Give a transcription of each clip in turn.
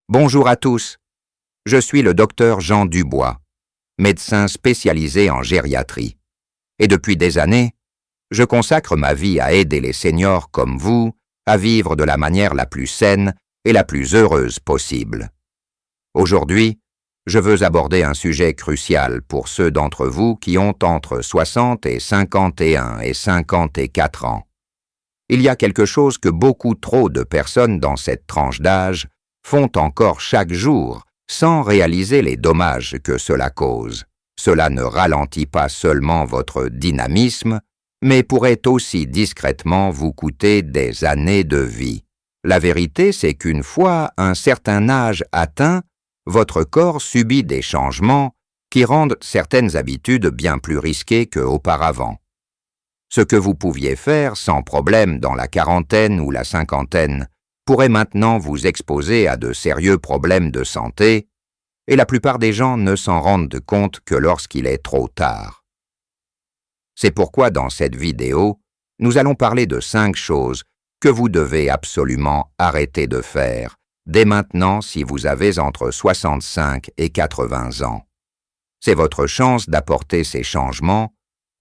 Bonjour à tous, je suis le docteur Jean Dubois, médecin spécialisé en gériatrie. Et depuis des années, je consacre ma vie à aider les seniors comme vous à vivre de la manière la plus saine et la plus heureuse possible. Aujourd'hui, je veux aborder un sujet crucial pour ceux d'entre vous qui ont entre 60 et 51 et 54 ans. Il y a quelque chose que beaucoup trop de personnes dans cette tranche d'âge font encore chaque jour sans réaliser les dommages que cela cause. Cela ne ralentit pas seulement votre dynamisme, mais pourrait aussi discrètement vous coûter des années de vie. La vérité, c'est qu'une fois un certain âge atteint, votre corps subit des changements qui rendent certaines habitudes bien plus risquées qu'auparavant. Ce que vous pouviez faire sans problème dans la quarantaine ou la cinquantaine pourrait maintenant vous exposer à de sérieux problèmes de santé, et la plupart des gens ne s'en rendent compte que lorsqu'il est trop tard. C'est pourquoi dans cette vidéo, nous allons parler de 5 choses que vous devez absolument arrêter de faire dès maintenant si vous avez entre 65 et 80 ans. C'est votre chance d'apporter ces changements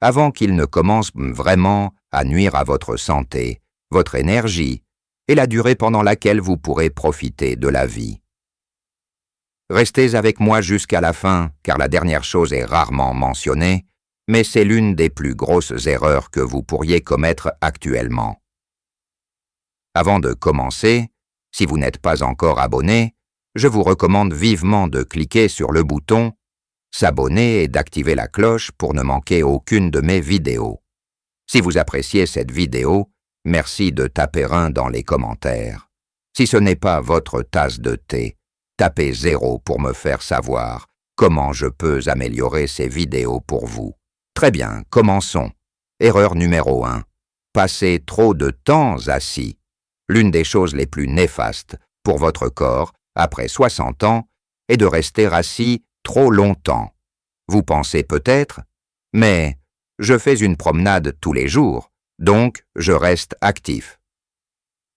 avant qu'ils ne commencent vraiment à nuire à votre santé, votre énergie et la durée pendant laquelle vous pourrez profiter de la vie. Restez avec moi jusqu'à la fin, car la dernière chose est rarement mentionnée, mais c'est l'une des plus grosses erreurs que vous pourriez commettre actuellement. Avant de commencer, si vous n'êtes pas encore abonné, je vous recommande vivement de cliquer sur le bouton « S'abonner » et d'activer la cloche pour ne manquer aucune de mes vidéos. Si vous appréciez cette vidéo, merci de taper 1 dans les commentaires. Si ce n'est pas votre tasse de thé, tapez 0 pour me faire savoir comment je peux améliorer ces vidéos pour vous. Très bien, commençons. Erreur numéro 1. Passer trop de temps assis. L'une des choses les plus néfastes pour votre corps, après 60 ans, est de rester assis trop longtemps. Vous pensez peut-être, mais je fais une promenade tous les jours, donc je reste actif.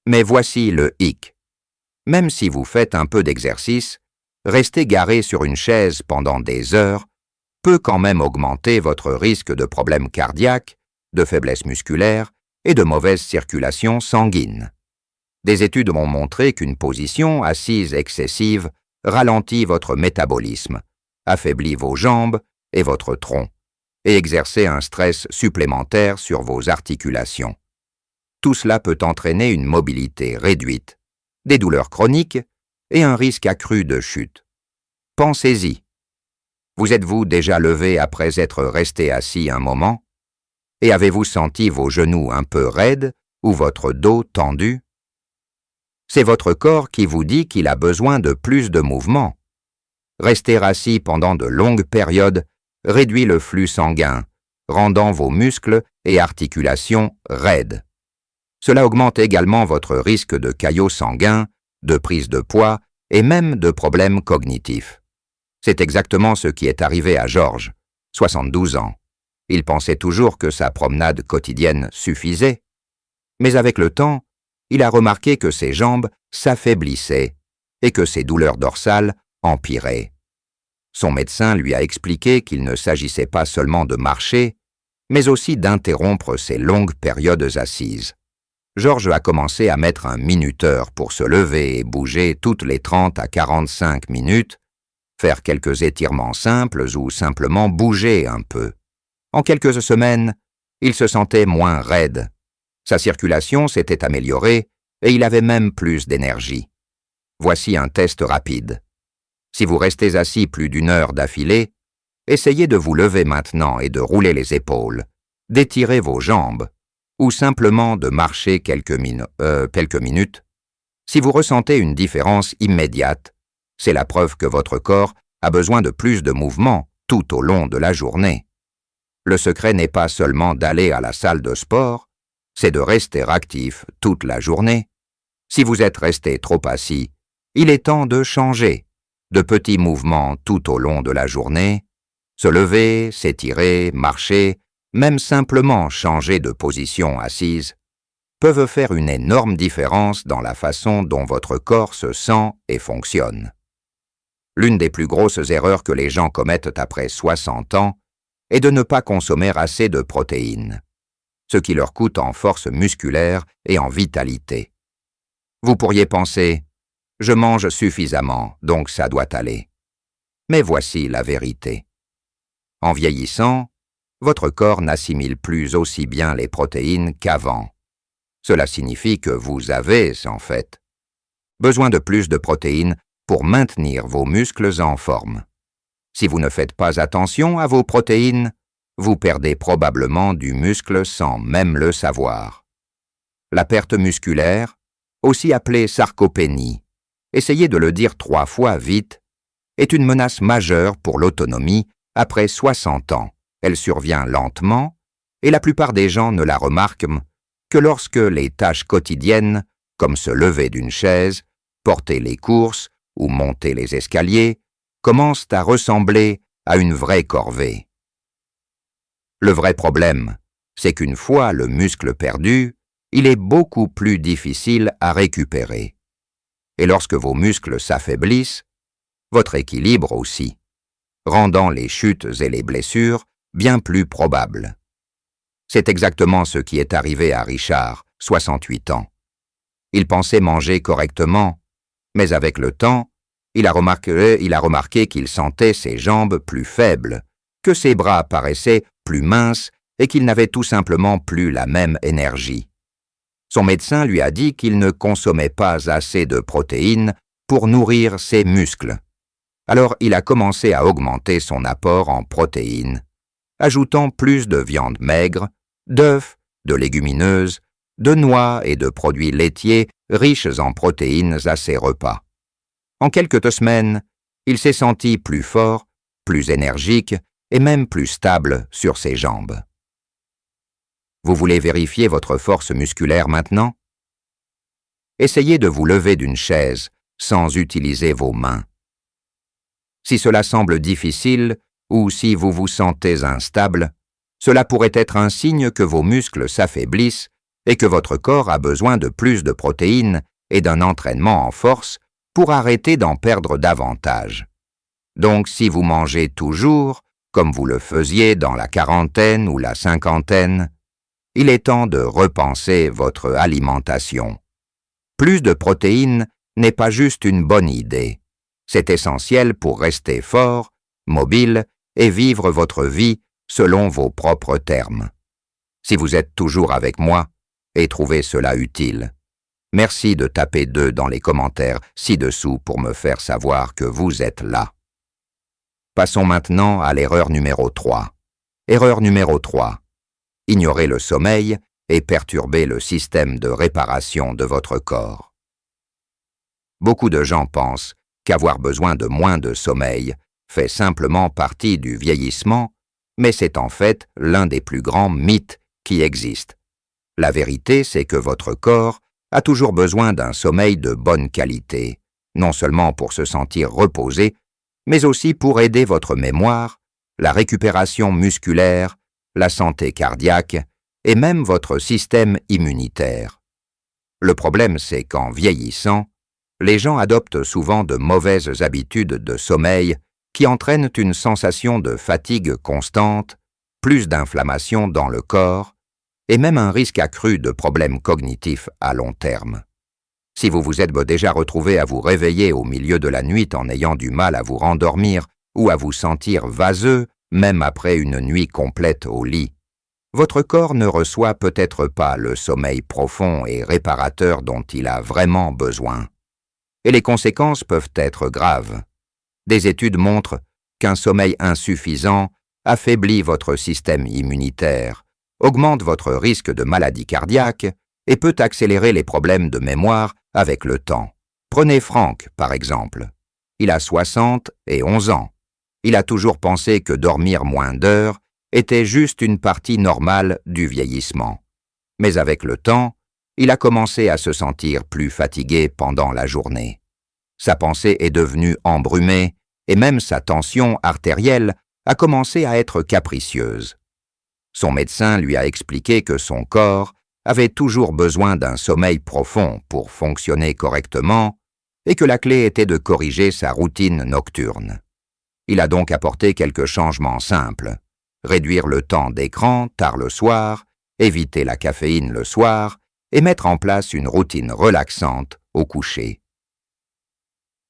Mais voici le hic. Même si vous faites un peu d'exercice, rester garé sur une chaise pendant des heures peut quand même augmenter votre risque de problèmes cardiaques, de faiblesse musculaire et de mauvaise circulation sanguine. Des études ont montré qu'une position assise excessive ralentit votre métabolisme, affaiblit vos jambes et votre tronc, et exercer un stress supplémentaire sur vos articulations. Tout cela peut entraîner une mobilité réduite, des douleurs chroniques et un risque accru de chute. Pensez-y. Vous êtes-vous déjà levé après être resté assis un moment? Et avez-vous senti vos genoux un peu raides ou votre dos tendu? C'est votre corps qui vous dit qu'il a besoin de plus de mouvement. Rester assis pendant de longues périodes réduit le flux sanguin, rendant vos muscles et articulations raides. Cela augmente également votre risque de caillots sanguins, de prise de poids et même de problèmes cognitifs. C'est exactement ce qui est arrivé à Georges, 72 ans. Il pensait toujours que sa promenade quotidienne suffisait. Mais avec le temps, il a remarqué que ses jambes s'affaiblissaient et que ses douleurs dorsales empiraient. Son médecin lui a expliqué qu'il ne s'agissait pas seulement de marcher, mais aussi d'interrompre ces longues périodes assises. Georges a commencé à mettre un minuteur pour se lever et bouger toutes les 30 à 45 minutes, faire quelques étirements simples ou simplement bouger un peu. En quelques semaines, il se sentait moins raide. Sa circulation s'était améliorée et il avait même plus d'énergie. Voici un test rapide. Si vous restez assis plus d'1 heure d'affilée, essayez de vous lever maintenant et de rouler les épaules, d'étirer vos jambes, ou simplement de marcher quelques minutes. Si vous ressentez une différence immédiate, c'est la preuve que votre corps a besoin de plus de mouvement tout au long de la journée. Le secret n'est pas seulement d'aller à la salle de sport, c'est de rester actif toute la journée. Si vous êtes resté trop assis, il est temps de changer. De petits mouvements tout au long de la journée, se lever, s'étirer, marcher, même simplement changer de position assise. peuvent faire une énorme différence dans la façon dont votre corps se sent et fonctionne. L'une des plus grosses erreurs que les gens commettent après 60 ans est de ne pas consommer assez de protéines, ce qui leur coûte en force musculaire et en vitalité. Vous pourriez penser « je mange suffisamment, donc ça doit aller ». Mais voici la vérité. En vieillissant, votre corps n'assimile plus aussi bien les protéines qu'avant. Cela signifie que vous avez, en fait, besoin de plus de protéines pour maintenir vos muscles en forme. Si vous ne faites pas attention à vos protéines, vous perdez probablement du muscle sans même le savoir. La perte musculaire, aussi appelée sarcopénie, essayez de le dire 3 fois vite, est une menace majeure pour l'autonomie après 60 ans. Elle survient lentement et la plupart des gens ne la remarquent que lorsque les tâches quotidiennes, comme se lever d'une chaise, porter les courses ou monter les escaliers, commencent à ressembler à une vraie corvée. Le vrai problème, c'est qu'une fois le muscle perdu, il est beaucoup plus difficile à récupérer. Et lorsque vos muscles s'affaiblissent, votre équilibre aussi, rendant les chutes et les blessures bien plus probables. C'est exactement ce qui est arrivé à Richard, 68 ans. Il pensait manger correctement, mais avec le temps, il a remarqué qu'il sentait ses jambes plus faibles, que ses bras paraissaient plus minces et qu'il n'avait tout simplement plus la même énergie. Son médecin lui a dit qu'il ne consommait pas assez de protéines pour nourrir ses muscles. Alors il a commencé à augmenter son apport en protéines, ajoutant plus de viande maigre, d'œufs, de légumineuses, de noix et de produits laitiers riches en protéines à ses repas. En quelques semaines, il s'est senti plus fort, plus énergique et même plus stable sur ses jambes. Vous voulez vérifier votre force musculaire maintenant? Essayez de vous lever d'une chaise sans utiliser vos mains. Si cela semble difficile ou si vous vous sentez instable, cela pourrait être un signe que vos muscles s'affaiblissent et que votre corps a besoin de plus de protéines et d'un entraînement en force pour arrêter d'en perdre davantage. Donc si vous mangez toujours, comme vous le faisiez dans la quarantaine ou la cinquantaine, il est temps de repenser votre alimentation. Plus de protéines n'est pas juste une bonne idée. C'est essentiel pour rester fort, mobile et vivre votre vie selon vos propres termes. Si vous êtes toujours avec moi et trouvez cela utile, merci de taper 2 dans les commentaires ci-dessous pour me faire savoir que vous êtes là. Passons maintenant à l'erreur numéro 3. Erreur numéro 3. Ignorer le sommeil et perturber le système de réparation de votre corps. Beaucoup de gens pensent qu'avoir besoin de moins de sommeil fait simplement partie du vieillissement, mais c'est en fait l'un des plus grands mythes qui existent. La vérité, c'est que votre corps a toujours besoin d'un sommeil de bonne qualité, non seulement pour se sentir reposé, mais aussi pour aider votre mémoire, la récupération musculaire, la santé cardiaque et même votre système immunitaire. Le problème, c'est qu'en vieillissant, les gens adoptent souvent de mauvaises habitudes de sommeil qui entraînent une sensation de fatigue constante, plus d'inflammation dans le corps et même un risque accru de problèmes cognitifs à long terme. Si vous vous êtes déjà retrouvé à vous réveiller au milieu de la nuit en ayant du mal à vous rendormir ou à vous sentir vaseux, même après une nuit complète au lit, votre corps ne reçoit peut-être pas le sommeil profond et réparateur dont il a vraiment besoin. Et les conséquences peuvent être graves. Des études montrent qu'un sommeil insuffisant affaiblit votre système immunitaire, augmente votre risque de maladie cardiaque et peut accélérer les problèmes de mémoire avec le temps. Prenez Frank, par exemple. Il a 71 ans. Il a toujours pensé que dormir moins d'heures était juste une partie normale du vieillissement. Mais avec le temps, il a commencé à se sentir plus fatigué pendant la journée. Sa pensée est devenue embrumée et même sa tension artérielle a commencé à être capricieuse. Son médecin lui a expliqué que son corps avait toujours besoin d'un sommeil profond pour fonctionner correctement et que la clé était de corriger sa routine nocturne. Il a donc apporté quelques changements simples. Réduire le temps d'écran tard le soir, éviter la caféine le soir et mettre en place une routine relaxante au coucher.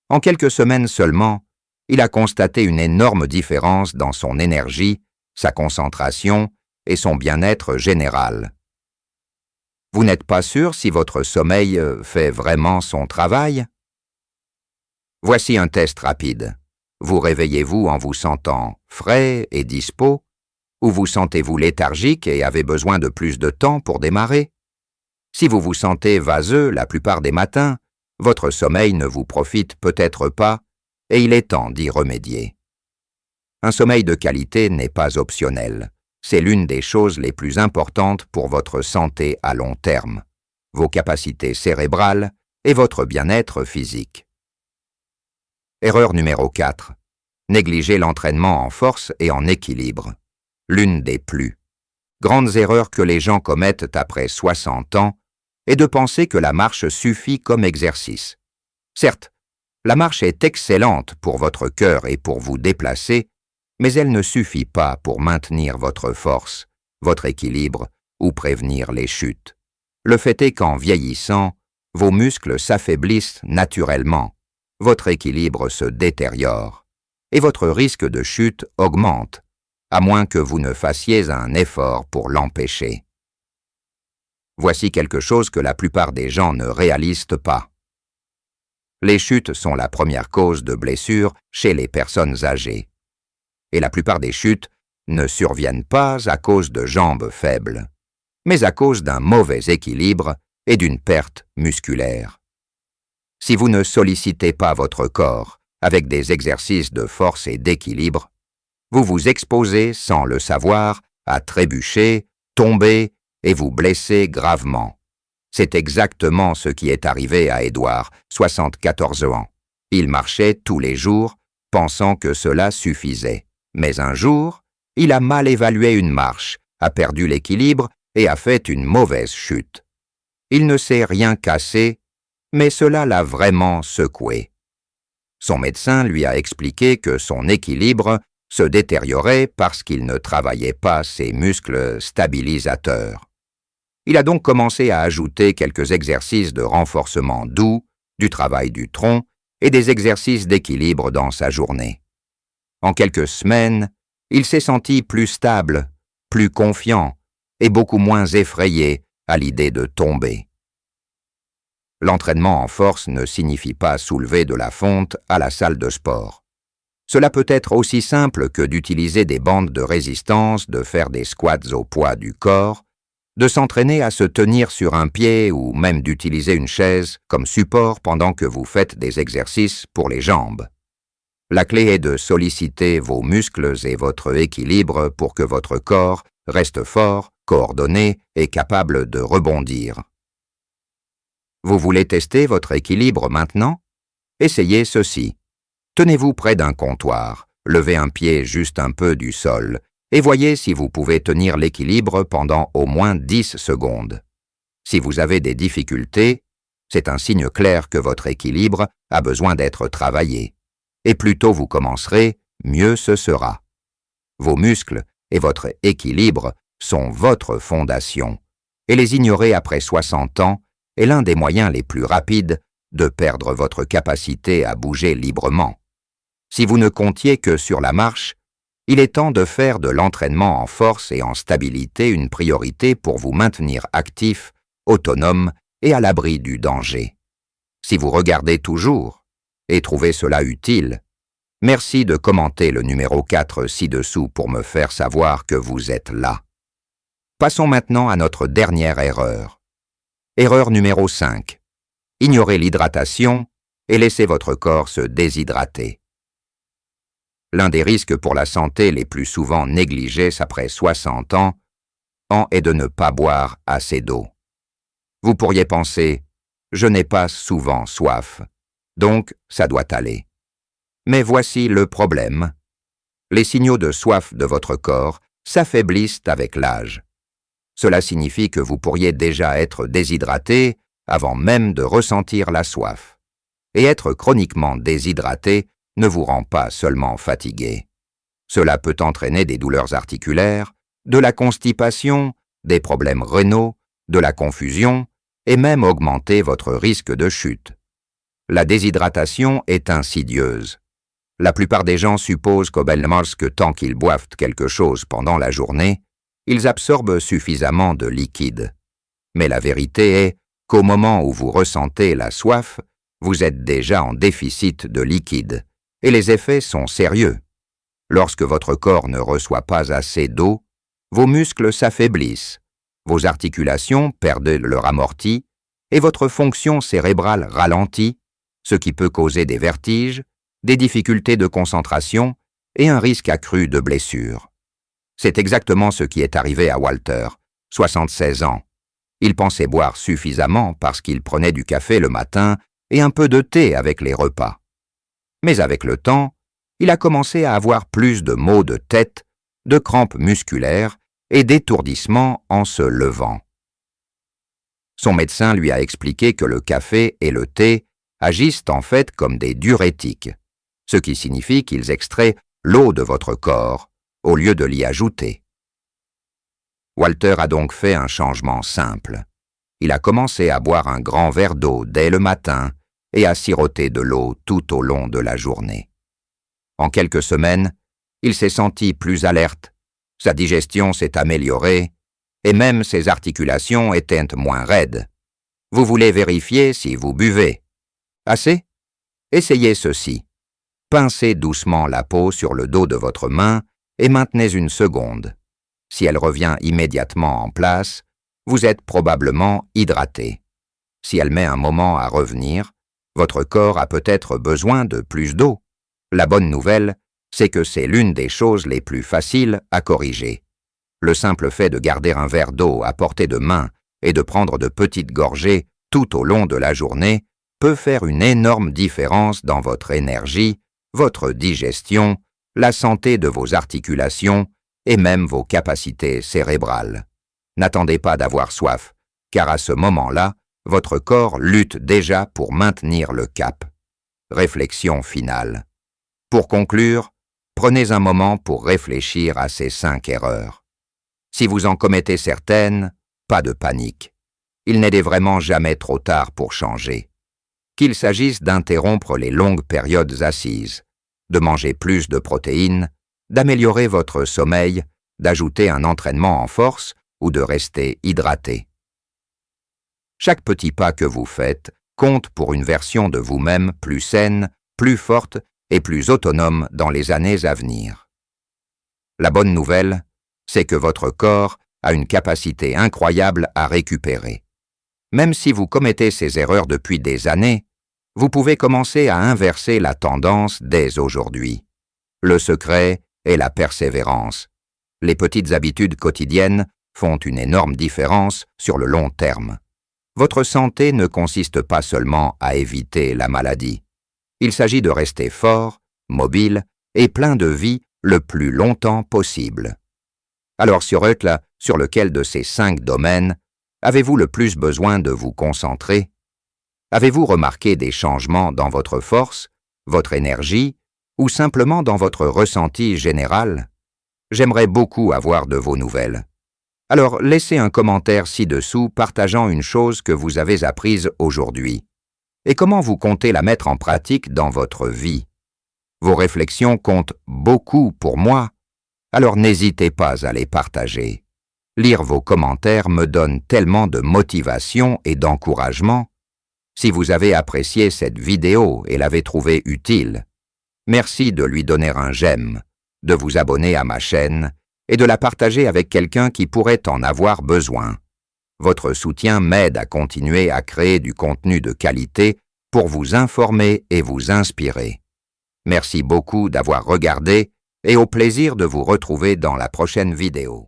En quelques semaines seulement, il a constaté une énorme différence dans son énergie, sa concentration et son bien-être général. Vous n'êtes pas sûr si votre sommeil fait vraiment son travail? Voici un test rapide. Vous réveillez-vous en vous sentant frais et dispo, ou vous sentez-vous léthargique et avez besoin de plus de temps pour démarrer? Si vous vous sentez vaseux la plupart des matins, votre sommeil ne vous profite peut-être pas et il est temps d'y remédier. Un sommeil de qualité n'est pas optionnel. C'est l'une des choses les plus importantes pour votre santé à long terme, vos capacités cérébrales et votre bien-être physique. Erreur numéro 4. Négliger l'entraînement en force et en équilibre. L'une des plus grandes erreurs que les gens commettent après 60 ans est de penser que la marche suffit comme exercice. Certes, la marche est excellente pour votre cœur et pour vous déplacer, mais elle ne suffit pas pour maintenir votre force, votre équilibre ou prévenir les chutes. Le fait est qu'en vieillissant, vos muscles s'affaiblissent naturellement, votre équilibre se détériore et votre risque de chute augmente, à moins que vous ne fassiez un effort pour l'empêcher. Voici quelque chose que la plupart des gens ne réalisent pas. Les chutes sont la première cause de blessures chez les personnes âgées. Et la plupart des chutes ne surviennent pas à cause de jambes faibles, mais à cause d'un mauvais équilibre et d'une perte musculaire. Si vous ne sollicitez pas votre corps avec des exercices de force et d'équilibre, vous vous exposez sans le savoir à trébucher, tomber et vous blesser gravement. C'est exactement ce qui est arrivé à Édouard, 74 ans. Il marchait tous les jours, pensant que cela suffisait. Mais un jour, il a mal évalué une marche, a perdu l'équilibre et a fait une mauvaise chute. Il ne s'est rien cassé, mais cela l'a vraiment secoué. Son médecin lui a expliqué que son équilibre se détériorait parce qu'il ne travaillait pas ses muscles stabilisateurs. Il a donc commencé à ajouter quelques exercices de renforcement doux, du travail du tronc et des exercices d'équilibre dans sa journée. En quelques semaines, il s'est senti plus stable, plus confiant et beaucoup moins effrayé à l'idée de tomber. L'entraînement en force ne signifie pas soulever de la fonte à la salle de sport. Cela peut être aussi simple que d'utiliser des bandes de résistance, de faire des squats au poids du corps, de s'entraîner à se tenir sur un pied ou même d'utiliser une chaise comme support pendant que vous faites des exercices pour les jambes. La clé est de solliciter vos muscles et votre équilibre pour que votre corps reste fort, coordonné et capable de rebondir. Vous voulez tester votre équilibre maintenant? Essayez ceci. Tenez-vous près d'un comptoir, levez un pied juste un peu du sol et voyez si vous pouvez tenir l'équilibre pendant au moins 10 secondes. Si vous avez des difficultés, c'est un signe clair que votre équilibre a besoin d'être travaillé. Et plus tôt vous commencerez, mieux ce sera. Vos muscles et votre équilibre sont votre fondation, et les ignorer après 60 ans est l'un des moyens les plus rapides de perdre votre capacité à bouger librement. Si vous ne comptiez que sur la marche, il est temps de faire de l'entraînement en force et en stabilité une priorité pour vous maintenir actif, autonome et à l'abri du danger. Si vous regardez toujours et trouvez cela utile, merci de commenter le numéro 4 ci-dessous pour me faire savoir que vous êtes là. Passons maintenant à notre dernière erreur. Erreur numéro 5. Ignorez l'hydratation et laissez votre corps se déshydrater. L'un des risques pour la santé les plus souvent négligés après 60 ans est de ne pas boire assez d'eau. Vous pourriez penser « je n'ai pas souvent soif, donc ça doit aller ». Mais voici le problème. Les signaux de soif de votre corps s'affaiblissent avec l'âge. Cela signifie que vous pourriez déjà être déshydraté avant même de ressentir la soif. Et être chroniquement déshydraté ne vous rend pas seulement fatigué. Cela peut entraîner des douleurs articulaires, de la constipation, des problèmes rénaux, de la confusion et même augmenter votre risque de chute. La déshydratation est insidieuse. La plupart des gens supposent que tant qu'ils boivent quelque chose pendant la journée, ils absorbent suffisamment de liquide. Mais la vérité est qu'au moment où vous ressentez la soif, vous êtes déjà en déficit de liquide, et les effets sont sérieux. Lorsque votre corps ne reçoit pas assez d'eau, vos muscles s'affaiblissent, vos articulations perdent leur amorti, et votre fonction cérébrale ralentit, ce qui peut causer des vertiges, des difficultés de concentration et un risque accru de blessures. C'est exactement ce qui est arrivé à Walter, 76 ans. Il pensait boire suffisamment parce qu'il prenait du café le matin et un peu de thé avec les repas. Mais avec le temps, il a commencé à avoir plus de maux de tête, de crampes musculaires et d'étourdissements en se levant. Son médecin lui a expliqué que le café et le thé agissent en fait comme des diurétiques, ce qui signifie qu'ils extraient l'eau de votre corps au lieu de l'y ajouter. Walter a donc fait un changement simple. Il a commencé à boire un grand verre d'eau dès le matin et à siroter de l'eau tout au long de la journée. En quelques semaines, il s'est senti plus alerte, sa digestion s'est améliorée et même ses articulations étaient moins raides. Vous voulez vérifier si vous buvez. Assez? Essayez ceci. Pincez doucement la peau sur le dos de votre main et maintenez une seconde. Si elle revient immédiatement en place, vous êtes probablement hydraté. Si elle met un moment à revenir, votre corps a peut-être besoin de plus d'eau. La bonne nouvelle, c'est que c'est l'une des choses les plus faciles à corriger. Le simple fait de garder un verre d'eau à portée de main et de prendre de petites gorgées tout au long de la journée peut faire une énorme différence dans votre énergie, votre digestion, la santé de vos articulations et même vos capacités cérébrales. N'attendez pas d'avoir soif, car à ce moment-là, votre corps lutte déjà pour maintenir le cap. Réflexion finale. Pour conclure, prenez un moment pour réfléchir à ces 5 erreurs. Si vous en commettez certaines, pas de panique. Il n'est vraiment jamais trop tard pour changer. Qu'il s'agisse d'interrompre les longues périodes assises, de manger plus de protéines, d'améliorer votre sommeil, d'ajouter un entraînement en force ou de rester hydraté. Chaque petit pas que vous faites compte pour une version de vous-même plus saine, plus forte et plus autonome dans les années à venir. La bonne nouvelle, c'est que votre corps a une capacité incroyable à récupérer. Même si vous commettez ces erreurs depuis des années, vous pouvez commencer à inverser la tendance dès aujourd'hui. Le secret est la persévérance. Les petites habitudes quotidiennes font une énorme différence sur le long terme. Votre santé ne consiste pas seulement à éviter la maladie. Il s'agit de rester fort, mobile et plein de vie le plus longtemps possible. Alors sur lequel de ces 5 domaines avez-vous le plus besoin de vous concentrer? Avez-vous remarqué des changements dans votre force, votre énergie ou simplement dans votre ressenti général? J'aimerais beaucoup avoir de vos nouvelles. Alors laissez un commentaire ci-dessous partageant une chose que vous avez apprise aujourd'hui. Et comment vous comptez la mettre en pratique dans votre vie? Vos réflexions comptent beaucoup pour moi, alors n'hésitez pas à les partager. Lire vos commentaires me donne tellement de motivation et d'encouragement. Si vous avez apprécié cette vidéo et l'avez trouvée utile, merci de lui donner un j'aime, de vous abonner à ma chaîne et de la partager avec quelqu'un qui pourrait en avoir besoin. Votre soutien m'aide à continuer à créer du contenu de qualité pour vous informer et vous inspirer. Merci beaucoup d'avoir regardé et au plaisir de vous retrouver dans la prochaine vidéo.